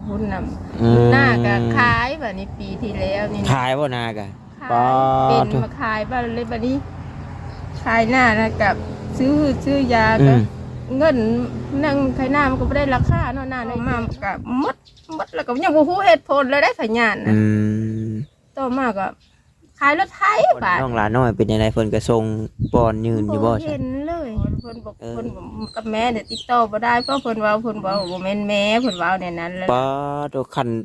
พุ่นน่ะหน้าก็ขายแบบนี้ปีที่แล้วนี่ขายบ่นากะขายเป็นมาขายบ้านเลยบัดนี้ขายหน้านะกับซื้อยาก็เงินนั่งขายหน้ามันก็ไม่ได้ราคาเนาะหน้าในมากับมดแล้วก็ยังบ่ฮู้เหตุผลเลยได้สัญญาณนะต่อมาก็ขายรถไถบาทน้องหลานน้อยเป็นยังไงเพิ่นก็ส่งปอนยืนอยู่บ่เห็นเลยเพิ่นบอกเพิ่นกับแม่เดี๋ยวติดต่อบ่ได้เพราะเพิ่นว่าบ่แม่นแม่เพิ่นว่าในนั้นเลยป้าตัว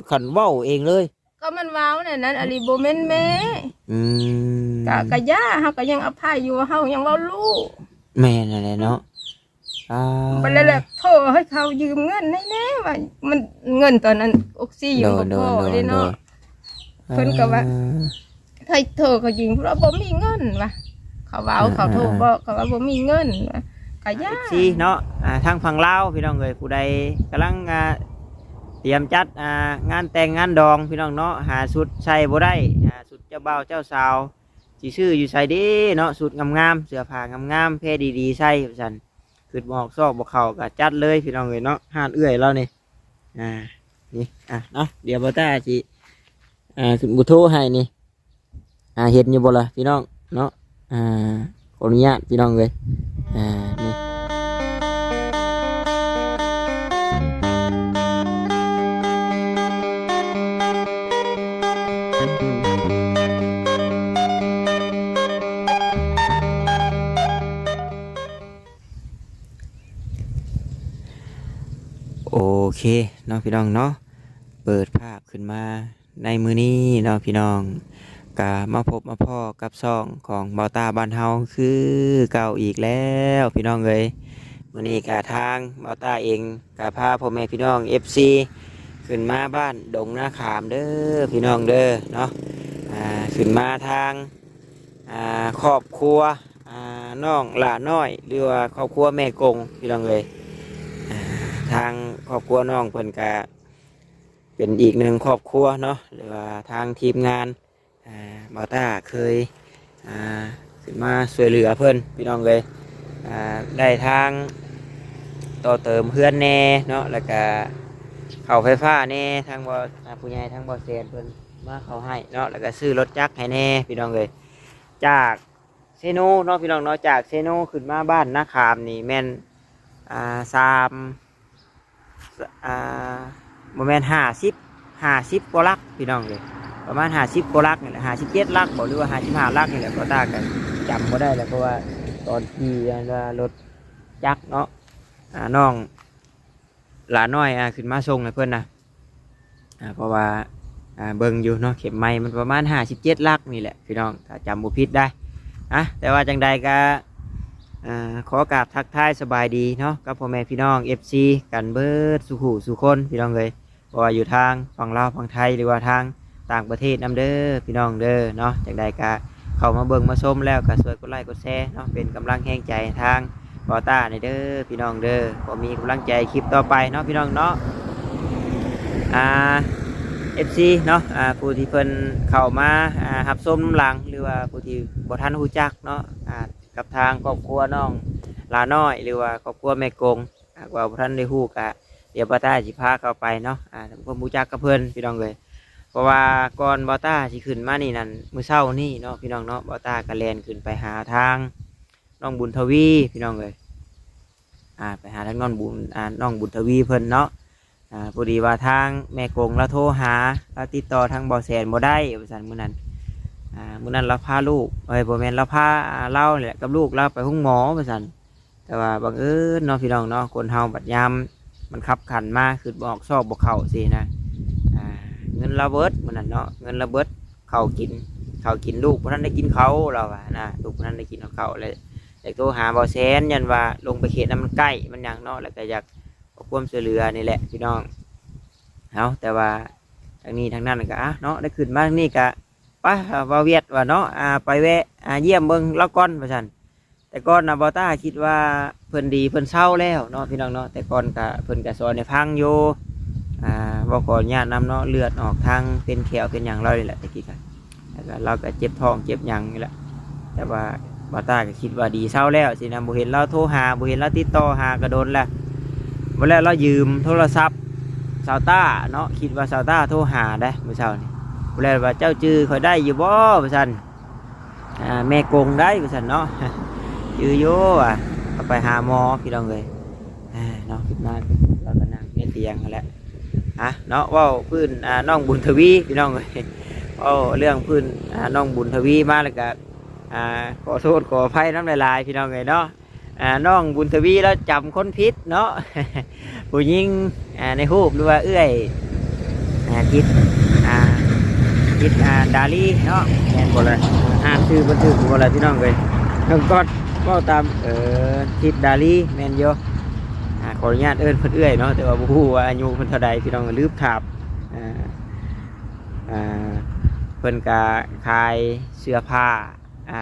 ขันเว้าเองเลยก็มันว้าวในนั้นอลิบ่แม่นแม่กะย่าเฮาก็ยังอภัยอยู่เฮายังเว้าลูกแม่นั่นแหละเนาะไปเลยแหละโทรให้เขายืมเงินให้แน่ว่ามันเงินตอนนั้นออกซิอยู่บ่พอเลยเนาะเพิ่นก็ว่าถ้าโทรเขายืมเพราะบ่มีเงินว่ะเขาเว้าเขาโทรบอกเขาว่าบ่มีเงินว่ะกะย่าสิเนาะทางฝั่งลาวพี่น้องเอ้ยผู้ใดกำลังเตรียมจัดงานแต่งงานดองพี่น้องเนาะหาชุดใส่บ่ได้ชุดเจ้าบ่าวเจ้าสาวสิซื้ออยู่ใส่ดีเนาะชุดงามๆเสื้อผ้างามๆเพดีๆใส่ว่าซั่นคือบ่ออกซอกบ่เข้าก็จัดเลยพี่น้องเอ้ยเนาะห้านเอื้อยแล้วนี่นี่เนาะเดี๋ยวบ่ต้าสิขึ้นบ่โทรให้นี่เห็นอยู่บ่ล่ะพี่น้องเนาะขออนุญาตพี่น้องเอ้ยนี่โอเคเนาะพี่น้องเนาะเปิดภาพขึ้นมาในมื้อนี้เนาะพี่น้องกะมาพบมาพ่อกับซ่องของเบาตาบ้านเฮาคือเก่าอีกแล้วพี่น้องเอ้ยมื้อนี้กะทางเบาตาเองกะพาพ่อแม่พี่น้อง FC ขึ้นมาบ้านดงนาขามเด้อพี่น้องเด้อเนาะขึ้นมาทางครอบครัวน้องหลาน้อยหรือว่าครอบครัวแม่กงพี่น้องเอ้ยทางครอบครัวน้องเพิ่นกะเป็นอีกหนึ่งครอบครัวเนาะหรือว่าทางทีมงานบอต้าเคยขึ้นมาช่วยเหลือเพิ่นพี่น้องเลยได้ทางต่อเติมเพื่อนแน่เนาะแล้วก็เข้าไฟฟ้าแน่ทางบ่ผู้ใหญ่ทางบ่อเซนเพิ่นมาเข้าให้เนาะแล้วก็ซื้อรถจักรให้แน่พี่น้องเลยจากเซโนเนาะพี่น้องเนาะจากเซโนขึ้นมาบ้านนาขามนี่แม่นโมเมนต์50กว่าลักพี่น้องเลยประมาณ50กว่าลักนี่แหละ57ลักบอกหรือว่า55ลักนี่แหละก็ตากันจำไม่ได้แล้วเพราะว่าตอนที่รถจักรเนาะน้องหลานน้อยขึ้นมาส่งให้เพื่อนนะเพราะว่าเบิ่งอยู่เนาะเข็มไม้มันประมาณ57ลักนี่แหละพี่น้องถ้าจำบุผิดได้แต่ว่าจังใดก็ขอกราบทักทายสบายดีเนาะกับพ่อแม่พี่น้อง FC กันเบิดสุขุสุคนพี่น้องเลยเพราะว่าอยู่ทางฝั่งลาวฝั่งไทยหรือว่าทางต่างประเทศนำเด้อพี่น้องเด้อเนาะจากใดก็เข้ามาเบิ่งมาชมแล้วก็ช่วยกดไลค์กดแชร์เนาะเป็นกำลังแห่งใจทางบอต้าในเด้อพี่น้องเด้อผมมีกำลังใจคลิปต่อไปเนาะพี่น้องเนาะFC เนาะผู้ที่เพิ่นเข้ามาหับส้มหลังหรือว่าผู้ที่บ่ทันรู้จักเนาะกับทางครอบครัวน้องลาน้อยหรือว่าครอบครัวแม่กงว่าบ่ทันได้ฮู้กะเดี๋ยวบอต้าสิพาเข้าไปเนาะทำความรู้จักกับเพื่อนพี่น้องเลยเพราะว่าก่อนบอต้าสิขึ้นมานี่นั่นมื้อเช้านี่เนาะพี่น้องเนาะบอต้ากระแลนขึ้นไปหาทางน้องบุญทวีพี่น้องเลยไปหาทางน้องบุญทวีเพิ่นเนาะพอดีว่าทางแม่กงเราโทรหาเราติดต่อทางบ่อแสนบ่ได้ว่าซั่นมื้อนั้นเราพาลูกบ่แม่นเราพาเราแหละกับลูกเราไปห้องหมอว่าซั่นแต่ว่าบังเอิญเนาะพี่น้องเนาะคนเฮาบัดยามมันขับขันมาคือบอกซอกบอกเข่าสินะเงินระเบิดมันนั่นเนาะเงินระเบิดเข่ากินลูกเพราะนั้นได้กินเขาเรานะลูกเพราะนั้นได้กินเขาเลยอยากโทรหาบอแซนยันว่าลงไปเขตนั้นมันใกล้มันยังเนาะแล้วก็อยากความช่วยเหลือนี่แหละพี่น้องเอาแต่ว่าทางนี้ทางนั้นก็เนาะได้ขึ้นมาทางนี้ก็ไปว่าเวียดว่าเนาะไปแวะเยี่ยมเมืองละก้อนประชันแต่ก่อนนะบอต้าคิดว่าเพิ่นดีเพิ่นเศร้าแล้วเนาะพี่น้องเนาะแต่ก่อนก็เพิ่นก็สอนในพังโยว่าก่อนญาตินำเนาะเลือดออกทางเป็นแขวเป็นอย่างเราเลยแหละตะกี้กันแล้วก็เราก็เจ็บท้องเจ็บอย่างนี่แหละแต่ว่าบอต้าก็คิดว่าดีเศร้าแล้วสินะบุเห็นเราโทรหาบุเห็นเราติดต่อหากระโดนแล้ววันแรกเรายืมโทรศัพท์ สาวต้าเนาะคิดว่าสาวต้าโทรหาได้เมื่อเช้านี่ผู้แลว่าเจ้าจื้อข่อยได้อยู่บ่ว่าซั่นแม่กงได้ว่าซั่นเนาะ จื้ออยู่อ่ะเอาไปหาหมอพี่น้องเอ้ยเนาะคิดมาแล้วก็นั่งในเตียงนั่นแหละเนาะเว้าพื้นน้องบุญทวีพี่น้องเอ้ยเว้าเรื่องพื้นน้องบุญทวีมาแล้วก็ขอโทษขออภัยน้ำลายๆพี่น้องเอ้ยเนาะน้องบุญทวีแล้วจำคนผิดเนาะ ผู้หญิงในรูปหรือว่าเอื้อยคิดดาลีเนาะแม่นบ่เลยชื่อบ่ถูกบ่เลยพี่น้องเอ้ยน้องกอดเว้าตามคิดดาลีแม่นอยู่ขออนุญาตเอิ้นเพิ่นเอื้อยเนาะแต่ว่าบ่ฮู้ว่าอายุเพิ่นเท่าใดพี่น้องลืมถามเพิ่นก็ขายเสื้อผ้า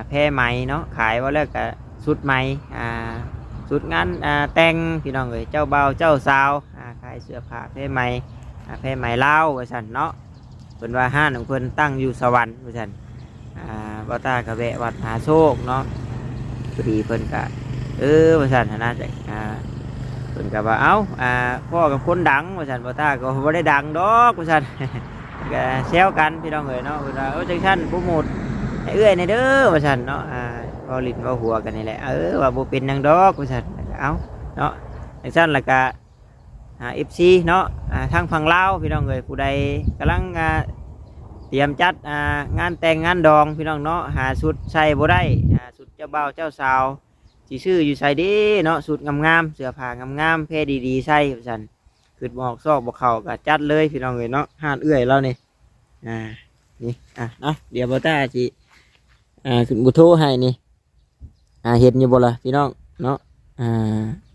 แพร่ไหมเนาะขายว่าแล้วก็ชุดไหมชุดงานแต่งพี่น้องเอ้ยเจ้าบ่าวเจ้าสาวขายเสื้อผ้าแพร่ไหมแพร่ไหมลาวว่าซั่นเนาะเพิ่นว่าห้านของเพิ่นตั้งอยู่สวรรค์ว่าซั่นบ่ตาก็แวะวัดหาโชคเนาะพอดีเพิ่นก็ว่าซั่นน่าจะเพิ่นก็ว่าเอ้าพ่อกับคนดังว่าซั่นบ่ตาก็บ่ได้ดังดอกว่าซั่น ก็แซวกันพี่น้องเอ๋ยเนาะเวลาจังซั่นโปรโมทให้เอื้อยในเด้อว่าซั่นเนาะก็ลิ้นก็หัวกันนี่แหละว่าบ่เป็นหยังดอกว่าซั่นเอ้าเนาะจังซั่นแล้วก็FC เนาะทางฝั่งลาวพี่น้องเอ๋ยผู้ใดกำลังเตรียมจัดงานแต่งงานดองพี่น้องเนาะหาชุดใส่บ่ได้ชุดเจ้าบ่าวเจ้าสาวสิซื้ออยู่ใส่เด้เนาะชุดงามๆเสื้อผ้างามๆแพรดีๆใส่ว่าซั่นคือบอกซอกบอกเข่าก็จัดเลยพี่น้องเลยเนาะห้านเอื้อยแล้วนี่นี่เนาะเดี๋ยวบอต้าสิขึ้นบุโทให้นี่เห็นอยู่บ่ล่ะพี่น้องเนาะ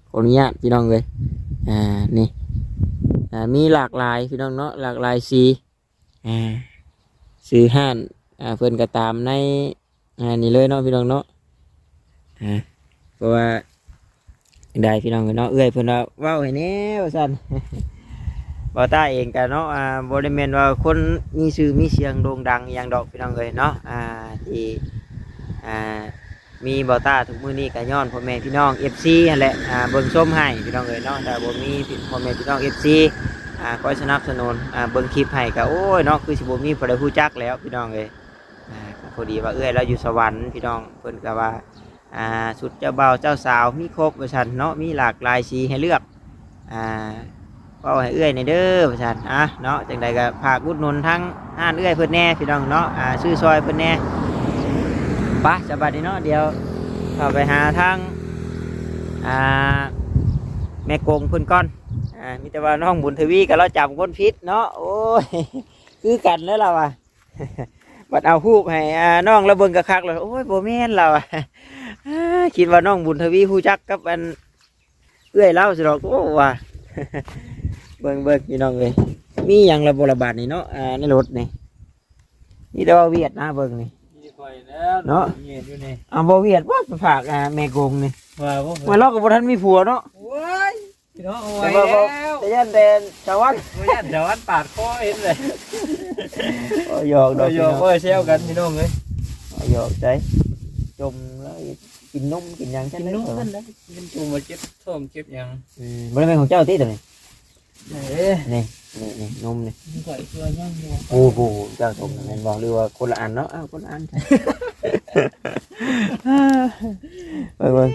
ขออนุญาตพี่น้องเลยนี่มีหลากหลายพี่น้องเนาะหลากหลายสีซื้อห้านเพิ่นก็ตามในนี่เลยเนาะพี่น้องเนาะเพราะว่าได้พี่น้องเนาะเอื้อยเพิ่นว่าเว้าให้แน่ว่าซั่น บ่ตาเองก็เนาะบ่ได้แม่นว่าคนมีชื่อมีเสียงโด่งดังอย่างดอกพี่น้องเอ้ยเนาะที่มีบ่ตาทุกมื้อนี้ก็ย้อนพ่อแม่พี่น้อง FC นั่นแหละเบิ่งชมให้พี่น้องเอ้ยเนาะถ้าบ่มีพ่อแม่พี่น้อง FC คอยสนับสนุนเบิ่งคลิปให้ก็โอ้ยเนาะคือสิบ่มีผู้ใดฮู้จักแล้วพี่น้องเอ้ยก็พอดีว่าเอื้อยเราอยู่สวรรค์พี่น้องเพิ่นก็ว่าชุดเจ้าบ่าวเจ้าสาวมีครบว่าซั่นเนาะมีหลากหลายสีให้เลือกก็ให้เอื้อยในเด้อว่าซั่นเนาะจังใดก็ฝากอุดหนุนทั้งห้านเอื้อยเพิ่นแน่พี่น้องเนาะซื้อซอยเพิ่นแน่ปะสบายดีเนาะเดี๋ยวเข้าไปหาทางแม่กงเพิ่นก่อนมีแต่ว่าน้องบุญทวีก็เราจำคนผิดเนาะโอ้ยคือกันแล้วเราบัดเอาฮูบให้น้องระเบิงกระคักเลยโอ้ยโบแม่นเราคิดว่าน้องบุญทวีฮู้จักกับอันเอื้อยเล่าสิดอกโอ้ว่า เบิ่งพี่น้องเลยมีอย่างระบบระบาดนี่เนาะในรถนี่นี่แต่ว่าเวียดนะเบิ่งนี่เนาะบ่เวียดว่าไปฝากแม่กงนี่ว่าเรากับบ่ทันมีผัวเนาะพี่น้องเอาไว้แล้ว แต่ยันแต่ชาวบ้าน ไม่ยันชาวบ้านปาดคอเห็นเลยหยอกดอกหยอก เซลกันพี่น้องเลยหยอกใจจมแล้วกินนมกินยังกินนมกันนะกินจูมาเจ็บท้องเจ็บยังบริเวณของเจ้าตีตัวนี้นี่นมนี่ก่อยตัวย่างโอ้โหเจ้าชมนั่นบอกหรือว่าคนละอันเนาะคนละอันเบิ่ง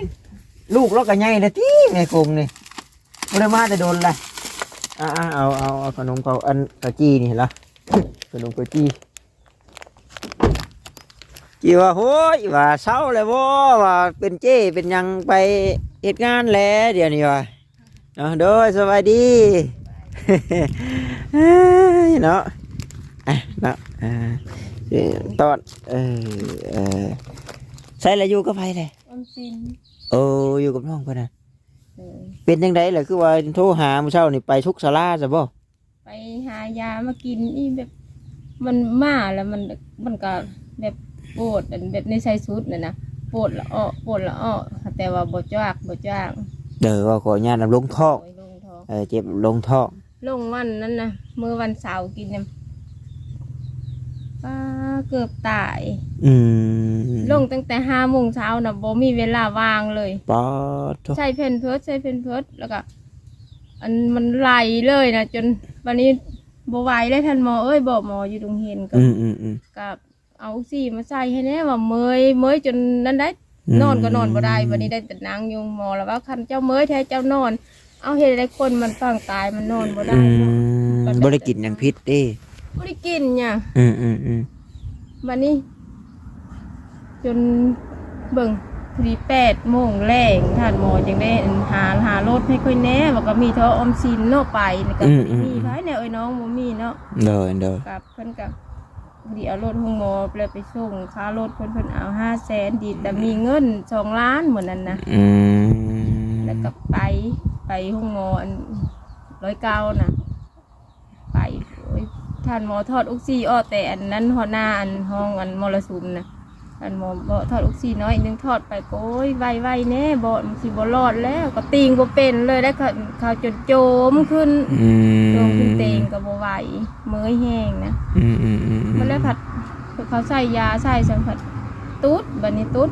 ลูกเราก็ใหญ่เลยที่แม่กงนี่บริมาจะโดนละเอาขนมเขาอันกะจีนี่เห็นละขนมกะจีจีว่าโหยว่าเศร้าเลยว่าเป็นเจ้เป็นยังไปเหตุงานแล้วเดี๋ยวนี้ว่าโดยสวัสดีเนาะเนาะตอนใส่อะไรอยู่กับใครเลยอยู่กับน้องเพื่อนเป็นยังไงล่ะคือว่าโทรหาเมื่อเช้านี่ไปทุกศาลาจ้ะบ่ไปหายามากินนี่แบบมันมาแล้วมันก็แบบปวดแบบในไส้สุดน่ะนะปวดละอ้อแต่ว่าบ่จ้ากว่าขอญาติลงท้องเจ็บลงท้องลงวันนั้นนะเมื่อวันเสาร์กินเนี่ยเกือบตายลงตั้งแต่5 โมงเช้านะบ่มีเวลาว่างเลยใช้เพนเพิร์ดแล้วก็ อันมันไหลเลยนะจนวันนี้บ่ไหวได้ท่านหมอบอกหมออยู่ตรงเห็นกับเอาซี่มาใส่ให้แน่ว่าเมยจนนั้นได้นอนก็นอนบ่ได้วันนี้ได้แต่นั่งอยู่หมอแล้วว่าคันเจ้าเมยแท้เจ้านอนเอาเห็นอะไรคนมันร่างกายมันนอนบ่ได้บ่ได้กินอย่างพิษเด้บ่ได้กินเนี่ยวันนี้จนเบิ่งที8 โมงแรงท่านหมอจังได้หารถให้ค่อยแน่ว่าก็มีท่อออมสินเนาะไปก็มีไผแน่น้องบ่มีเนาะเด้อกับเพิ่นกับดีเอารถห้องหมอเลยไปส่งค่ารถเพิ่นเอา500,000ดีแต่มีเงิน2 ล้านเหมือนนั้นนะแล้วก็ไปห้องหมออัน109นะไปท่านหมอทอดออกซิแต่อันนั้นหัวหน้าอันห้องอันมรสุมนะอันหมอบ่ทอดออกซิน้อยนึงทอดไปโอ้ยไวแน่บ่มันสิบ่รอดแล้วก็ตีงบ่เป็นเลยได้เขาจนโจมขึ้นเตงก็บ่ไหวเมื่อยแห้งนะมันเลยผัดเขาใส่ยาใส่สัมผัสตุ๊ดบัดนี้ตุ๊ด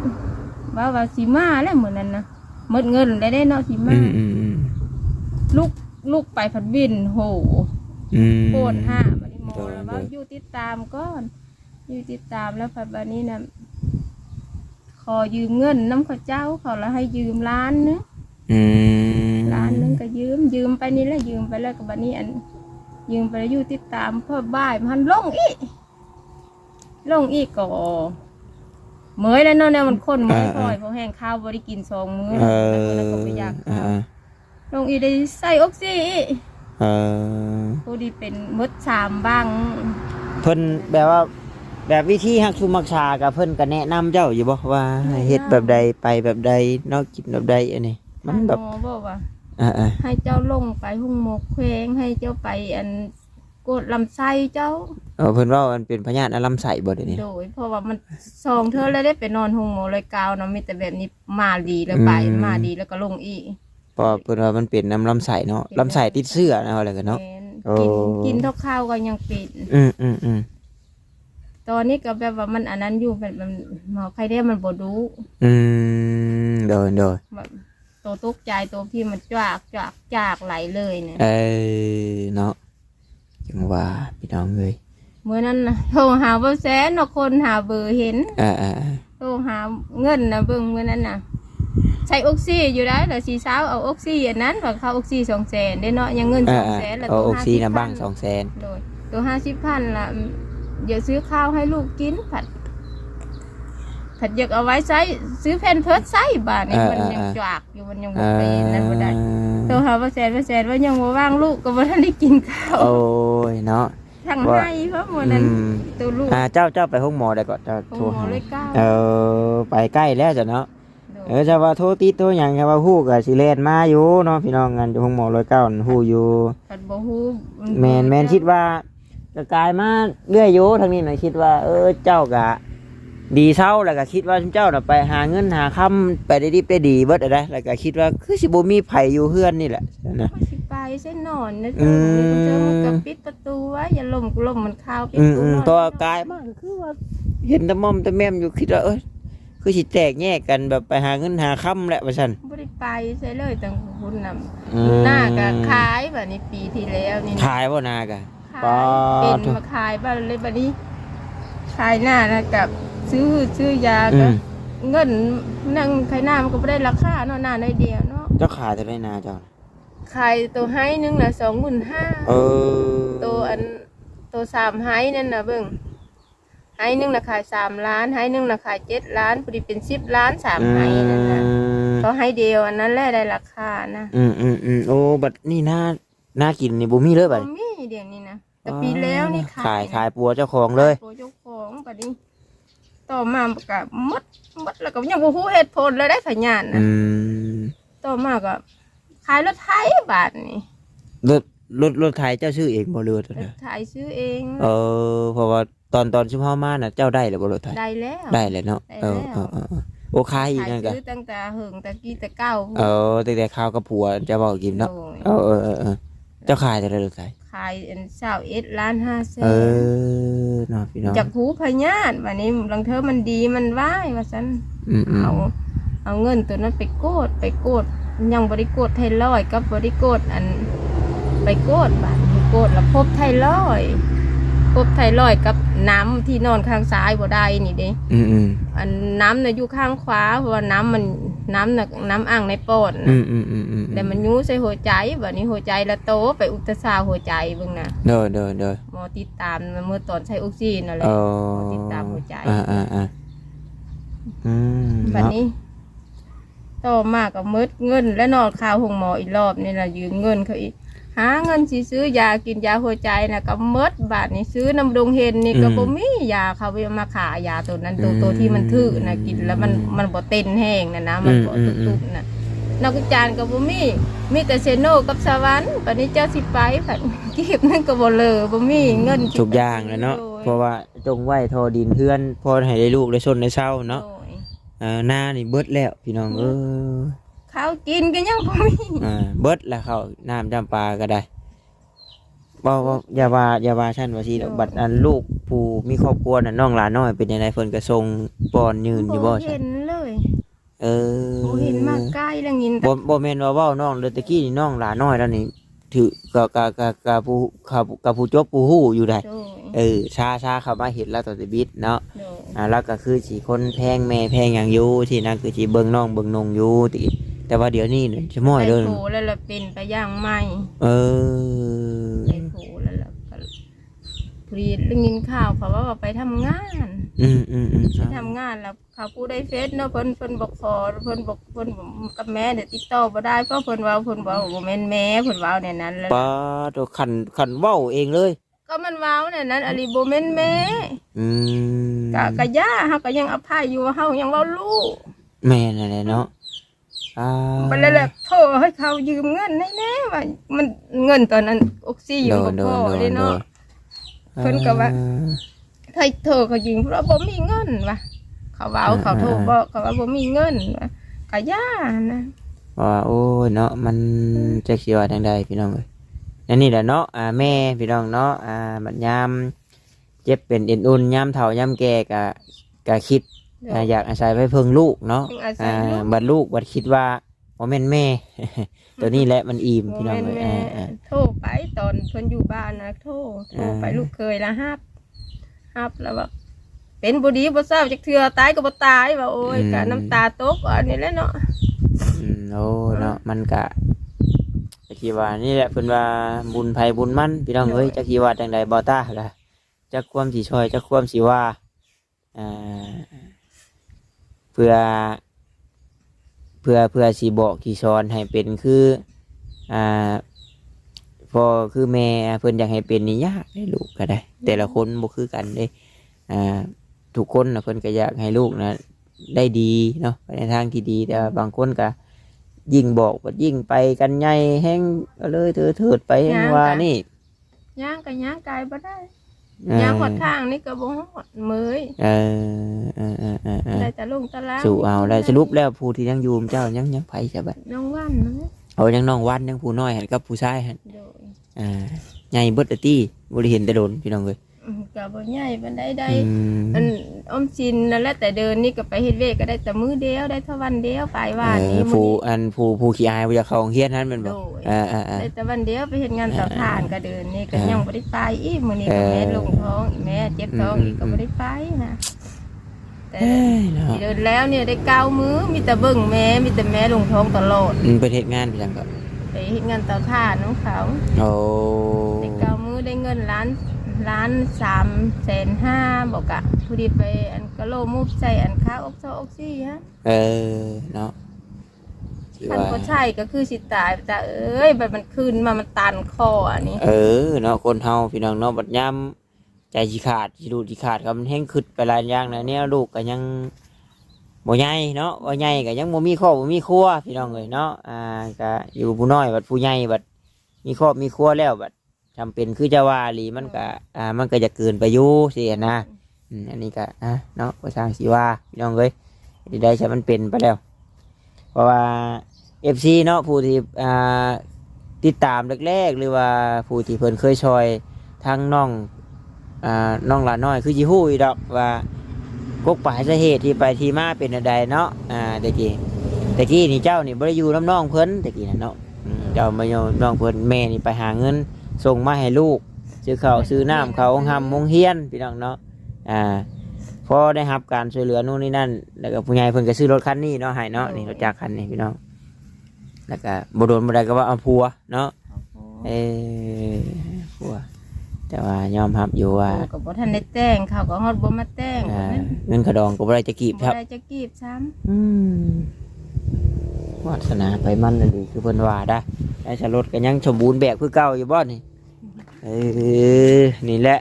ว่าสิมาแล้วเหมือนนั้นนะหมดเงินได้เนาะสิมาลูกไปผัดวินโหโกน5บัดนี้หมอว่าอยู่ติดตามก่อนอยู่ติดตามแล้วผัดบัดนี้น่ะขอยืมเงินน้ำข้าเจ้าเขาแล้วให้ยืมล้านนึงก็ยืมไปนี่แหละยืมไปแล้วกับบัดนี้อันยืมไปอยู่ติดตามเพื่อบ่ายมันลงอีกก็เมื่อยแล้วเนาะเนี่ยมันข้นเมื่อยพอยเพราะแห้งข้าวบ่ได้กิน2 มื้อแล้วก็ไปอยากลงอีได้ใส่ออกซิผู้ดีเป็นมด3บ้างเพิ่นแบบวิธีฮักซุมักชากับเพิ่นก็แนะนำเจ้าอยู่บ่ว่าเฮ็ดแบบใดไปแบบใดเนาะกินแบบใดอันนี้มันแบบบอกว่าให้เจ้าลงไปหุ้งหมกแขวงให้เจ้าไปอันกดลำไส้เจ้าเพิ่นว่ามันเป็นพยาธิลำไส้บ่เดี๋ยวนี้โดยเพราะว่ามัน2 เทื่อแล้วได้ไปนอนหุ้งหมกเลยกาวเนาะมีแต่แบบนี้มาดีแล้วไปมาดีแล้วก็ลงอีกเพราะเพิ่นว่ามันเป็นน้ำลำไส้เนาะลำไส้ติดเชื้อนะอะไรกันเนาะกินเท่าข้าวก็ยังเป็นตอนนี้ก็แบบว่ามันอันนั้นอยู่แบบมันหมอใครได้มันบ่รู้โดยแบบตัวตกใจตัวพี่มันจากไหลเลยเนี่ยเนาะจังว่าพี่น้องเลยเมื่อนั้นนะโทรหาเบอร์แสนเนาะคนหาเบอร์เห็นโทรหาเงินนะเบิ่งเมื่อนั้นน่ะใช้ออกซิอยู่ได้แต่4 เช้าเอาออกซิอันนั้นว่าเขาออกซิ200,000ได้เนาะยังเงิน200,000แล้วตัวออกซินะบ้าง200,000โดยตัว50,000ละเดี๋ยวซื้อข้าวให้ลูกกินผัดอยากเอาไว้ใช้ซื้อแผ่นเพิร์ดใช้บาทนี่มันยังจวกอยู่มันยังบ่เป็นนั่นบ่ได้ตัวหาว่าแสนว่ายังบ่ว่างลูกก็บ่ทันได้กินข้าวโอ้ยเนาะทั้งให้เพราะมื้อนั้นตัวลูกเจ้าไปห้องหมอได้ก่อนเจ้าโทรหาไปใกล้แล้วจ้ะเนาะจะว่าโทรติดโทรหยังก็ว่าฮู้ก็สิแล่นมาอยู่เนาะพี่น้องกันอยู่ห้องหมอ109ฮู้อยู่คันบ่ฮู้แม่นคิดว่าก็กลายมาเรื่อยอยู่ทางนี้น่ะคิดว่าเจ้าก็ดีเช้าแล้วก็คิดว่าเจ้าน่ะไปหาเงินหาค่ำไปได้ดีเบิดอะไรแล้วก็คิดว่าคือสิบ่มีไผอยู่เฮือนนี่แหละนะสิไปเส้นนอนนะเจ้ามันก็ปิดประตูไว้อย่าล่มมันเข้าปิดประตูตัวกายมากก็คือว่าเห็นตะม่อมตะแม่มอยู่คิดว่าคือสิแตกแยกกันแบบไปหาเงินหาค่ำแหละว่าซั่นบ่ได้ไปใช่เลยตั้งคุณน่ะหน้าก็ขายบัดนี้ปีที่แล้วนี่ขายบ่นาก็เป็นมาขายบ้านเลยบัดนี้ขายหน้านะกับซื้อยาก็เงินนั่งขายหน้ามันก็ไม่ได้ราคาเนาะหน้าได้เดียวเนาะเจ้าขายเท่าไรนาเจ้าขายตัวไฮนึงน่ะ25,000ตัว3ไฮนั่นน่ะเบิ่งไฮนึงน่ะขาย3 ล้านไฮนึงน่ะขาย7 ล้านพอดีเป็น10 ล้าน3ไฮนั่นน่ะเขาไฮเดียวอันนั้นแหละได้ราคานะโอ้บัดนี่น่ากินนี่บ่มีเลยบัดบ่มีเดี๋ยวนี้นะแต่ปีแล้วนี่ขายปัวเจ้าของเลยปัวเจ้าของบัดนี้ต่อมาก็มดแล้วก็ยังบ่ฮู้เหตุผลเลยได้ขยันนะต่อมาก็ขายรถไถบาทนี่รถไถเจ้าซื้อเองบ่เรือรถไถซื้อเองเพราะว่าตอนชุมพ่อมาน่ะเจ้าได้หรือบ่รถไถได้แล้วเนาะโอ้ขายอีกนั่นก็ซื้อตั้งแต่หึงแต่กี้แต่เก้าตั้งแต่ข้าวกับผัวจะบอกกินเนาะเจ้าขายแต่รถไถขาย21.5 ล้านเนาะพี่น้องจากหูพญาตวันนี้ลังเธอมันดีมันว่ายว่าฉันเอาเงินตัวนั้นไปโกดยังบริโกดไทยร้อยกับบริโกดอัน ไปโกดบาดโกดแล้วพบไทรอยด์กับน้ำที่นอนข้างซ้ายบ่ได้นี่เด้ อันน้ำน่ะอยู่ข้างขวาเพราะว่าน้ำอ่างในปอดนะแต่มันยูใส่หัวใจแบบนี้หัวใจละโตไปอุลตราซาวด์หัวใจเบิ่งนะโดยหมอติดตามเมื่อตอนใช้ออกซิเจนนั่นแหละหมอติดตามหัวใจแบบนี้ต่อมาก็มืดเงินและนอนข่าวห้องหมออีกรอบนี่นะยืมเงินเขาอีกหาเงินสิซื้อยากินยาหัวใจนะก็มืดบาทนี่ซื้อน้ำดงเห็นนี่ก็บ่มียาเขาไปมาขายยาตัวนั้นตัวที่มันทื่อนะกินแล้วมันบ่เต้นแห้งนะมันบ่ตุกๆนะนอกจานก็บ่มีแต่เซโนกับสวรรค์บัดนี้เจ้าสิไปผัดกีบนั่นก็บ่เลยบ่มีเงินทุกอย่างเลยเนาะเพราะว่าจงไว้ทอดินเพื่อนพอให้ได้ลูกได้ชนได้เช้าเนาะหน้านี่เบิดแล้วพี่น้องข้าวกินก็ยังบ่มีเบิดแล้วเขาน้ำจำปาก็ได้บ่อย่าว่าฉันว่าสิบัดอันลูกผู้มีครอบครัวน่ะน้องหลานน้อยเป็นยังไงเพิ่นก็ส่งป้อนยืนอยู่บ่เห็นเลยบ่เห็นมาใกล้แล้วยินบ่แม่นว่าเว้าน้องเด้อตะกี้นี่น้องหลานน้อยแล้วนี่ถือกับผู้จบผู้ฮู้อยู่ได้ชาเข้ามาเห็นแล้วตอนสิบิดเนาะแล้วก็คือสิคนแพงแม่แพงหยังอยู่ที่นั่นคือสิเบิ่งน้องเบิ่งนงอยู่ติแต่ว่าเดี๋ยวนี้เนี่ยจะม้อยเด้อไอ้โผแล้วล่ะเป็นไปอย่างใหม่ไอ้โผแล้วล่ะพรีดยินข่าวเขาว่าไปทำงานไปทำงานแล้วเขาผู้ได้เฟซเนาะเพิ่นบอกขอเพิ่นกับแม่เดี๋ยวติดต่อบ่ได้เพราะเพิ่นว่าบ่แม่นแม่เพิ่นว่าในนั้นแล้วป้าตัวขันเว้าเองเลยก็มันว้าวในนั้นอลิบ่แม่นแม่กะย่าเฮาก็ยังอภัยอยู่เฮายังเว้าลูกแม่นั่นแหละเนาะไปเลยแหละโทรให้เขายืมเงินให้แน่ว่ามันเงินตอนนั้นออกซิอยู่กับพ่อเลยเนาะเพิ่นก็ว่าให้โทรเขายืมเพราะบ่มีเงินว่ะเขาว่าเขาโทรบอกเขาว่าบ่มีเงินว่ะก็ย่านะว่าโอ้ยเนาะมันจักสิว่าจังได๋พี่น้องเอ้ยนั่นนี่แหละเนาะแม่พี่น้องเนาะบัดยามเจ็บเป็นเอ็นอุ่นยามเฒ่ายามแก่ก็คิดอยากอาศัยไปเพิ่งลูกเนาะบัดลูกบัดคิดว่าบ่แม่นแม่ตัวนี้แหละมันอิ่มพี่น้องเอ้ยโทรไปตอนเพิ่นอยู่บ้านนะโทรไปลูกเคยละฮับแล้วว่าเป็นบ่ดีบ่เศร้าจักเทื่อตายก็บ่ตายว่าโอ้ยก็น้ำตาตกอันนี้แหละเนาะโอ้เนาะมันก็จักสิว่านี่แหละเพิ่นว่าบุญไผบุญมันพี่น้องเอ้ยจักสิว่าจังได๋บ่ตาล่ะจักความสิช่วยจักความสิว่าเพื่อสิบอกสิสอนให้เป็นคือพอคือแม่เพิ่นอยากให้เป็นนี่ยากให้ลูกก็ได้แต่ละคนบ่คือกันเด้ทุกคนนะเพิ่นก็อยากให้ลูกนะได้ดีเนาะไปในทางที่ดีแต่บางคนก็ยิ่งบอกว่ายิ่งไปกันใหญ่แห้งเลยเถิดไปแห้งว่านี่ย่างก็ย่างไกลบ่ได้ย่างหอดทางนี่ก็บ่ฮอดเมยได้แต่ลงตารางสู่เอาได้สรุปแล้วผู้ที่ยังอยู่เจ้ายังไผซะบัดน้องวันนะยังน้องวันยังผู้น้อยหั่นกับผู้ชายหั่นใหญ่เบิดตี้บ่ได้เห็นแต่โดนพี่น้องเอ้ยก็บ่ใหญ่ปานใดได้อันออมสินนั่นแหละแต่เดินนี่ก็ไปเฮ็ดเวทก็ได้แต่มื้อเดียวได้เท่าวันเดียวไปว่านี่ผู้ขี้อายบ่อยากเข้าโรงเรียนนั้นแม่นบ่ได้แต่วันเดียวไปเฮ็ดงานเตาถ่านก็เดินนี่ก็ยังบ่ได้ไปอีกมื้อนี้ก็แม่ลงท้องแม่เจ็บท้องอีกก็บ่ได้ไปนะแต่เดินแล้วเนี่ยได้9มื้อมีแต่เบิ่งแม่มีแต่แม่ลงท้องตลอดไปเฮ็ดงานไปจังก็ไปเฮ็ดงานเตาถ่านของเขาโอ้ได้9มื้อได้เงินล้าน350,000บอกอะพอดีไปอันกะโลมุบใส่อันค้าอกซ่ออกซี่ฮะเนาะท่านก็ใช่ก็คือสิตายแต่เอ้ยแบบมันขึ้นมามันตันคออันนี้เนาะคนเฮาพี่น้องเนาะบัดยามใจสิขาดสิดูสิขาดก็มันแห้งขึ้นไปหลายอย่างนะเนี่ยลูกก็ยังบ่ใหญ่เนาะบ่ใหญ่ก็ยังบ่มีครอบบ่มีครัวพี่น้องเอ้ยเนาะก็อยู่ผู้น้อยบัดผู้ใหญ่บัดมีครอบมีครัวแล้วบัดจำเป็นคือจะว่าหรือมันก็จะเกินไปอยู่สินะอันนี้ก็เนาะก็สร้างสีว่าพี่น้องเลยได้ใช้มันเป็นไปแล้วเพราะว่า FC เนาะผู้ที่ติดตามแรกๆหรือว่าผู้ที่เพิ่นเคยช่วยทั้งน้องหลานน้อยคือจิฮู้อีดอกว่ากกปลายสาเหตุที่ไปที่มาเป็นอะไรเนาะตะกี้นี่เจ้านี่บ่ได้อยู่น้ำน้องเพิ่นตะกี้นะเนาะ เจ้ามาโยมน้องเพิ่นแม่นี่ไปหาเงินส่งมาให้ลูกซื้อข้าวซื้อน้ำเขาห้ามมงเฮียนพี่น้องเนาะพอได้รับการช่วยเหลือนู่นนี่นั่นแล้วก็ผู้ใหญ่เพิ่นก็ซื้อรถคันนี้เนาะให้เนาะนี่รถจักรคันนี้พี่น้องแล้วก็บ่โดนบ่ได้ก็ว่าเอาผัวเนาะผัวแต่ว่ายอมรับอยู่ว่าก็บ่ทันได้แต่งเขาก็ฮอดบ่มาแต่งเงินกระดองก็บ่ได้จะกีบครับบ่ได้จะกีบซ้ำวาสนาไปมันนั่นดีคือเพิ่นว่าได้รถก็ยังสมบูรณ์แบบคือเก่าอยู่บ่นี่นี่แหละ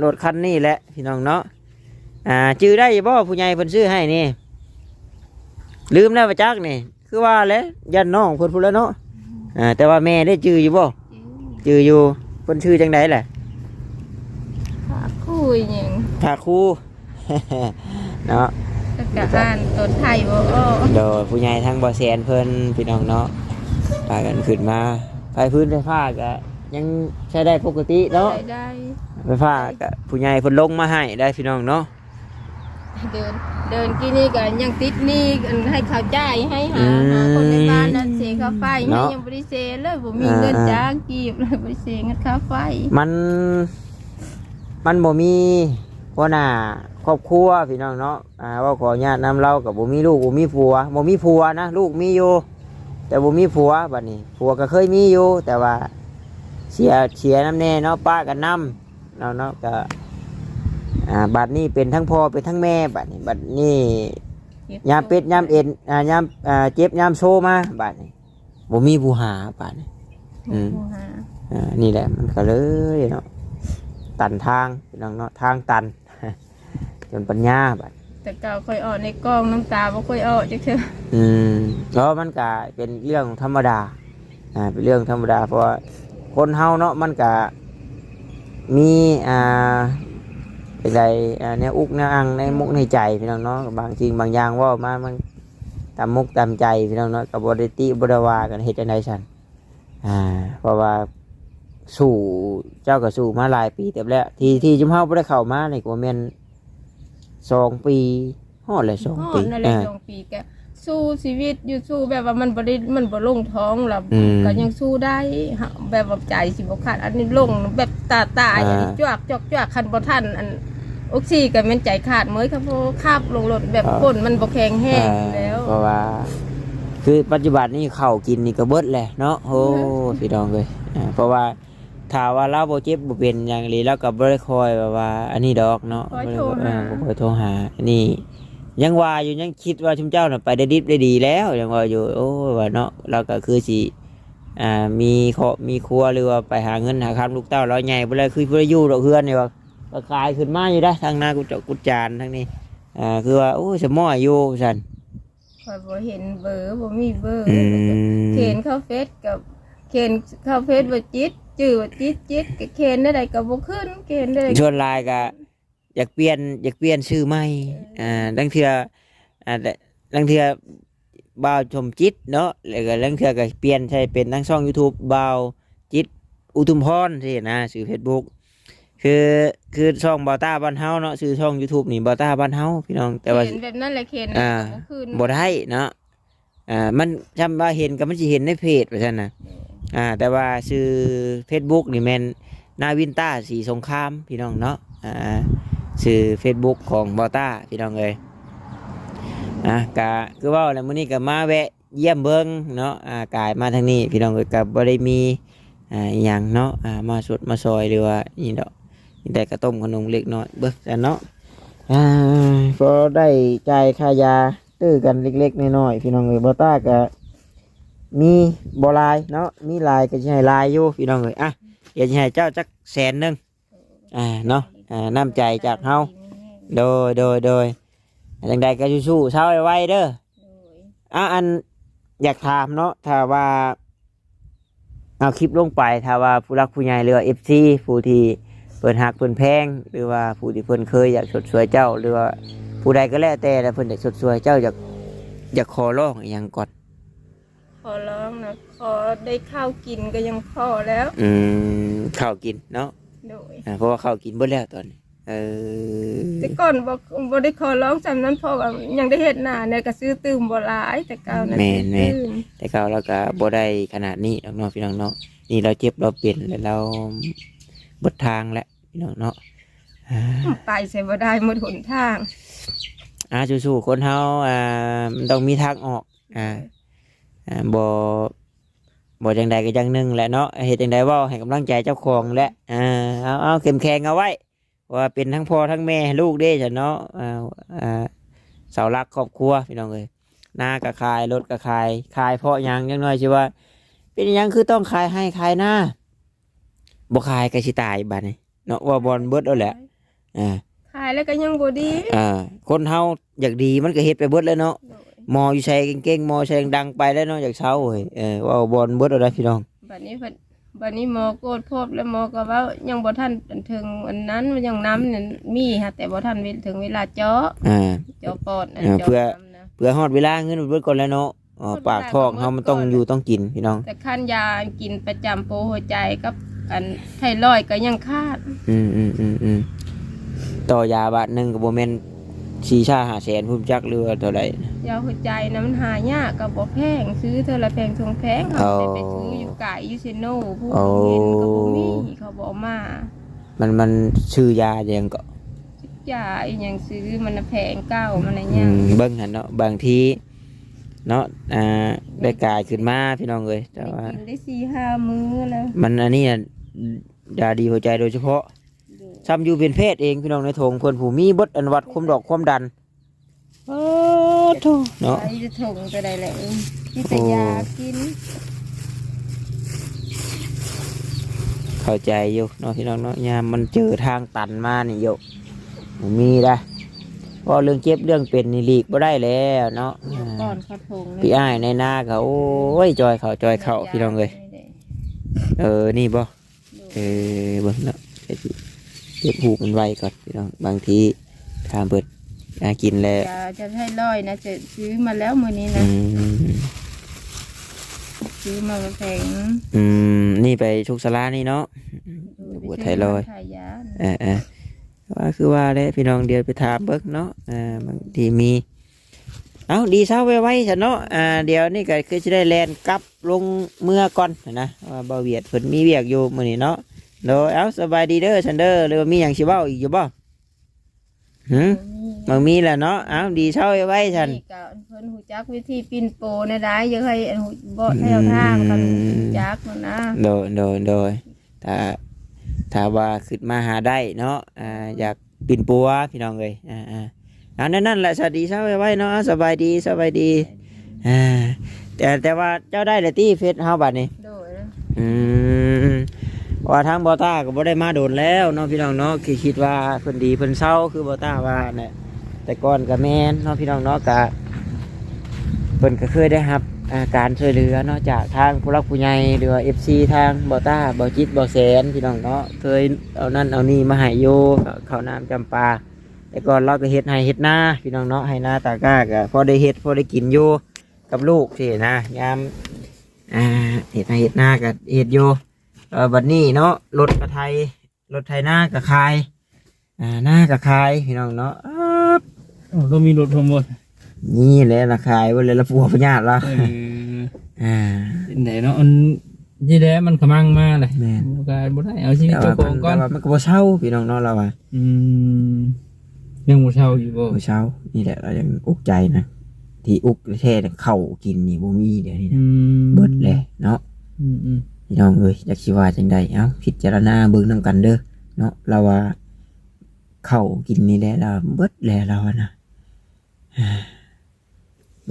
รถคันนี้แหละพี่น้องเนาะชื่อได้บ่ผู้ใหญ่เพิ่นซื้อให้นี่ลืมแล้วประจักนี่คือว่าแล้วยันน้องเพิ่นพูดแล้วเนาะแต่ว่าแม่ได้ชื่ออยู่บ่ชื่ออยู่เพิ่นชื่อจังได๋แหละถ้าคู่หยังถ้าครูเนาะก็อ่านต้นไทยบ่โดยผู้ใหญ่ทั้งบ่แสนเพิ่นพี่น้องเนาะพากันขึ้นมาไฟพื้นไฟฟ้าก็ยังใช้ได้ปกติเนาะได้ไฟฟ้าก็ผู้ใหญ่เพิ่นลงมาให้ได้พี่น้องเนาะเดินกี่นี่ก็ยังติดนี่ให้เขาจ่ายให้หาคนในบ้านนั่นเสียค่าไฟให้ยังบ่ได้เสียเลยบ่มีเงินจ้างกีบเลยบ่ได้เสียเงินค่าไฟมันบ่มีหัวหน้าครอบครัวพี่น้องเนาะว่าขอญาตินำเรากับบ่มีลูกบ่มีผัวนะลูกมีอยู่แต่บ่มีผัวบัดนี้ผัวก็เคยมีอยู่แต่ว่าเสียน้ำแน่เนาะป้ากันน้ำเนาะก็บัดนี้เป็นทั้งพ่อเป็นทั้งแม่บัดนี้ยามเป็ดยามเอ็นยามเจ็บยามโซมาบัดนี้บ่มีผู้หาบัดนี้นี่แหละมันก็เลยเนาะตันทางพี่น้องเนาะทางตันจนปัญญาบัดแต่เก่าค่อยออกในกล้องน้ำตาบ่ค่อยออกจักเทื่อแล้วมันก็เป็นเรื่องธรรมดาเป็นเรื่องธรรมดาเพราะว่าคนเฮาเนาะมันก็มีเป็นไรเนี่ยอุกเนี่ยอังในมุกในใจพี่น้องเนาะบางจริงบางอย่างว่ามามันตามมุกตามใจพี่น้องเนาะกับบริติบริวากันเหตุจังได๋ซั่นเพราะว่าสู่เจ้าก็สู่มาหลายปีแต่แล้วที่จุ่มเฮาบ่ได้เข้ามานี่ก็แม่น2 ปีฮอดเลย2 ปีนั่นแหละ2 ปีก็สู้ชีวิตอยู่สู้แบบว่ามันบ่ลงท้องแล้วก็ยังสู้ได้แบบว่าใจสิบ่ขาดอันนี้ลงแบบตายอันนี้จวกคันบ่ทันอันออกซิก็แม่นใจขาดมื้อครับพอขับลงรถแบบคนมันบ่แข็งแรงแล้วเพราะว่าคือปัจจุบันนี้ข้าวกินนี่ก็เบิดแหละเนาะโอ้พี่น้องเอ้ยเพราะว่าถ้าว่าเราบ่เจ็บบ่เป็นอย่างนี้แล้วก็บ่ได้คอยแบบว่าอันนี้ดอกเนาะบ่ค่อยโทรหาอันนี้ยังว่าอยู่ยังคิดว่าชุมเจ้าน่ะไปได้ดิบได้ดีแล้วยังว่าอยู่โอ้ว่าเนาะเราก็คือสิมีครัวหรือว่าไปหาเงินหาคำลูกเต้าเราใหญ่บ่ได้คือบ่ได้อยู่ดอกเฮือนนี่ว่าก็ขายขึ้นมาอยู่ได้ทางหน้ากุจานทางนี้คือว่าโอ้สมออยู่ซั่นข่อยบ่เห็นเบอร์บ่มีเบอร์เขียนเข้าเฟซกับเขียนเข้าเฟซบ่จิตจื้อบ่จิตก็เขียนได้ก็บ่ขึ้นเขียนได้ชวนไลน์ก็อยากเปลี่ยนชื่อใหม่ลังเทื่อบ่าวชมจิตเนาะแล้วก็ลังเทื่อก็เปลี่ยนใช้เป็นทั้งช่อง YouTube บ่าวจิตอุทุมพรสินะชื่อ Facebook คือช่องบ่าวต้าบ้านเฮาเนาะชื่อช่อง YouTube นี่บ่าวต้าบ้านเฮาพี่น้องแต่ว่าเห็นแบบนั้นแหละเขียนบ่ได้เนาะมันจำว่าเห็นก็มันสิเห็นในเพจว่าซั่นน่ะแต่ว่าชื่อ Facebook นี่แม่นนาวินต้าสีสงครามพี่น้องเนาะชื่อ Facebook ของบ่าวต้าพี่น้องเอ้ยก็คือว่าแล้วมื้อนี้ก็มาแวะเยี่ยมเบิ่งเนาะกายมาทางนี้พี่น้องเอ้ยก็บ่ได้มีอีหยังเนาะมาสดมาซอยหรือว่านี่ดอกแต่ก็ต้มขนมเล็กน้อยเบิ่งแต่เนาะพอได้จ่ายค่ายาตื้อกันเล็กๆน้อยๆพี่น้องเอ้ยบ่าวต้าก็มีบ่ลายเนาะมีลายก็สิให้ลายอยู่พี่น้องเอ้ยเดี๋ยวสิให้เจ้าจัก100,000เนาะน้ำใจจากเฮาโดยจังใดก็สู้ๆเช้าไว้เด้ออันอยากถามเนาะถ้าว่าเอาคลิปลงไปถ้าว่าผู้รักผู้ใหญ่หรือว่า FC ผู้ที่เพิ่นฮักเพิ่นแพงหรือว่าผู้ที่เพิ่นเคยอยากสดสวยเจ้าหรือว่าผู้ใดก็แล้วแต่เพิ่นอยากสดสวยเจ้าอยากขอร้องอีหยังก่อนขอร้องนะขอได้ข้าวกินก็ยังพอแล้วข้าวกินเนาะโดยเพราะว่าข้าวกินเบิดแล้วตอนนี้ เออ แต่ก่อนบ่ได้ขอร้องจำนั้นเพราะว่ายังได้เฮ็ดหน้าเนี่ยก็ซื้อตื่มบ่หลายแต่เก่านั้น แม่น ตื่ม แต่เขาเราก็บ่ได้ขนาดนี้น้องเนาะพี่น้องเนาะนี่เราเจ็บเราเป็นแล้วเราเบดทางแล้วพี่น้องเนาะอ่า ไปใส่บ่ได้หมดหนทาง สู้ๆคนเฮามันต้องมีทางออกบ่จังใดก็จังหนึงแหละเนาะเฮ็ดจังใดเว้าให้กำลังใจเจ้าของแหละเอาเข้มแข็งเอาไว้ว่าเป็นทั้งพ่อทั้งแม่ลูกเด้จ้ะเนาะเสาหลักครอบครัวพี่น้องเอ้ยหน้าก็ขายรถก็ขายเพราะหยังจังน้อยสิว่า เป็นหยังคือต้องขายให้ขายหน้าบ่ขายก็สิตายบัดนี้เนาะว่าบอลเบิดเอาแหละอ่า ขายแล้วก็ยังบ่ดี คนเฮาอยากดีมันก็เฮ็ดไปเบิดแล้วเนาะหมออยู่ใช้เก่งๆหมอใช้ดังๆไปแล้วเนาะอยากเช้าเว้ยว่าบอลเบิดเอาได้พี่น้อง บัดนี้หมอโกรธพบแล้วหมอก็ว่ายังบ่ทันถึงอันนั้นมันยังน้ำนั่นมีฮะแต่บ่ทันถึงเวลาเจาะปอด เพื่อฮอดเวลาเงินเบิดก่อนแล้วเนาะปากท้องเฮามันต้องอยู่ต้องกินพี่น้อง แต่คันยากินประจำโปรหัวใจกับอันไทรอยด์ก็ยังขาด ต่อยาบาทหนึงก็บ่แม่น4-5 แสนพุ่มจักหรือว่าเท่าใด ยาหัวใจนะมันหายากก็บ่แพงซื้อเท่าละแพงทงแพงเขาได้ไปซื้ออยู่ไก่ยูเซโนผู้เห็นก็บ่มีเขาบอกมา มันชื่อยาอย่างก็ ยาอีหยังซื้อมันแพงเก้ามันอะไรเงี้ย เบิ่งหั่นเนาะบางทีเนาะได้กายขึ้นมาพี่น้องเอ้ยแต่ว่า กินได้4-5 มื้อแล้ว มันอันนี้น่ะยาดีหัวใจโดยเฉพาะซ้ำอยู่เป็นเพศเองพี่น้องในทงเพิ่นผู้มีเบิดอันวัดความดอกความดันโธ่เนาะ ไปจะถงจะได้แหละที่แต่ยากิน เข้าใจอยู่เนาะพี่น้องเนาะยามมันเจอทางตันมานี่โยบ่มีได้เพราะเรื่องเจ็บเรื่องเป็นนี่หลีกบ่ได้แล้วเนาะ ก่อนเขาถง พี่อ้ายในนาก็โอ้ยจอยเข้าพี่น้องเอ้ยนี่บ่เบิ่งเนาะเจ็บหูมันไวก่อนพี่น้องบางทีทางเบิดกินแล้ว จะให้ร้อยนะจะซื้อมาแล้วมื้อนี้นะซื้อมาแพง นี่ไปทุกสลานี่เนาะบวชไทยลอยว่าคือว่าเลยพี่น้องเดียวไปถามเบิกเนาะบางทีมีเอาดีเช้าไว้ฉันเนาะเดี๋ยวนี่ก็คือจะได้แลนกลับลงเมื่อก่อนนะว่าบ่เวียดเพิ่นมีเวียกอยู่มื้อนี้เนาะโดยเอาสบายดีเด้อฉันเด้อหรือว่ามีหยังสิเว้าอีกอยู่บ่มันมีแหละเนาะเอาดีเช้าไว้ฉัน นี่ก็เพิ่นฮู้จักวิธีปิ้นโปในได้ยังให้บ่แถวทางกันจักนะ โดยถ้าว่าขึ้นมาหาได้เนาะอยากปิ่นปัวพี่น้องเลยนั่นแหละสวัสดีเช้าไว้เนาะสบายดีแต่ว่าเจ้าได้เลยที่เฟซเฮาบัดนี้ โดย ว่าทางบอต้าก็บ่ได้มาโดนแล้วเนาะพี่น้องเนาะคือคิดว่าเพิ่นดีเพิ่นเศร้าคือบอต้าว่าเนี่ยแต่ก่อนก็แม่นเนาะพี่น้องเนาะก็เพิ่นก็เคยได้รับการช่วยเหลือเนาะจากทางผู้รักผู้ใหญ่หรือว่า FC ทางบอต้าบอจิตบอแสนพี่น้องเนาะเคยเอานั่นเอานี่มาให้โยข้าวน้ำจำปาแต่ก่อนเราก็เฮ็ดให้เฮ็ดนาพี่น้องเนาะให้นาตากร้าก็พอได้เฮ็ดพอได้กินอยู่กับลูกสินะยามเฮ็ดให้เฮ็ดนาก็เฮ็ดอยู่บัดนี้เนาะรถไถนาก็ขายนาก็ขายพี่น้องเนาะ เรามีรถทั้งหมด นี่แหละราคายว่าเลยละปัวพญาติละไหนเนาะอันยี่แดมันขมังมาเลย แม่น ก็บ่ได้เอาชีวิตเจ้าของก่อน แต่ว่ามันก็บ่เช่าพี่น้องเนาะเราอ่ะ ยังบ่เช่าอยู่บ่ บ่เช่านี่แหละเรายังอุกใจนะที่อุกแท้เข้ากินนี่บ่มีเดี๋ยวนี้นะเบิดเลยเนาะพี่น้องเอ้ยอยากสิว่าจังได๋เอ้าพิจารณาเบิ่งนํกันเด้อเนาะเราว่าเข้ากินนี่แหละเราเบิดแล้วเรานะ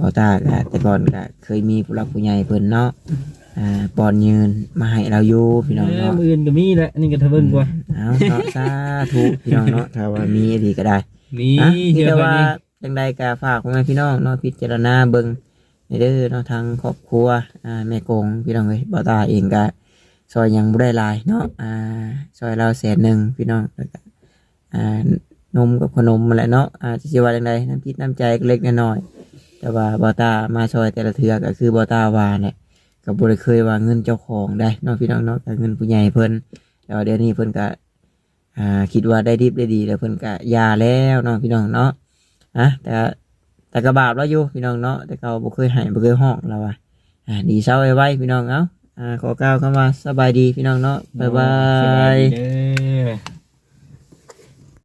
บ่ตาก็แต่ก่อนก็เคยมีผู้หลักผู้ใหญ่เพิ่นเนาะปอนยืนมาให้เราอยู่พี่น้องเนาะ มื้ออื่นก็มีแหละนี่ก็ทะเบิ่งกว่า เอาเนาะสาธุพี่น้องเนาะถ้าว่ามีดีก็ได้ มี ที่แต่ว่าจังใดก็ฝากพ่อแม่พี่น้องเนาะพิจารณาเบิ่งในเด้อเนาะทางครอบครัวแม่กงพี่น้องเอ้ยบ่ตาเองก็ซอยยังบ่ได้หลายเนาะซอยเรา100,000พี่น้องแล้วก็นมกับขนมนั่นแหละเนาะจะสิว่าจังใดน้ำจิตน้ำใจเล็กน้อยแต่ว่าบ่ตามาซอยแต่ละเทื่อก็คือบ่ตาว่าเนี่ยก็บ่ได้เคยว่าเงินเจ้าของได้เนาะพี่น้องเนาะก็เงินผู้ใหญ่เพิ่นแต่ว่าเดี๋ยวนี้เพิ่นก็ คิดว่าได้ดิบได้ดีแล้วเพิ่นก็ยาแล้วเนาะพี่น้องเนาะแต่ก็บาปแล้วอยู่พี่น้องเนาะแต่เขาบ่เคยให้บ่เคยห้องแล้วว่าดีเศร้าไว้พี่น้องเอ้าขอกล่าวคำว่าสบายดีพี่น้องเนาะบ๊ายบาย เด้อ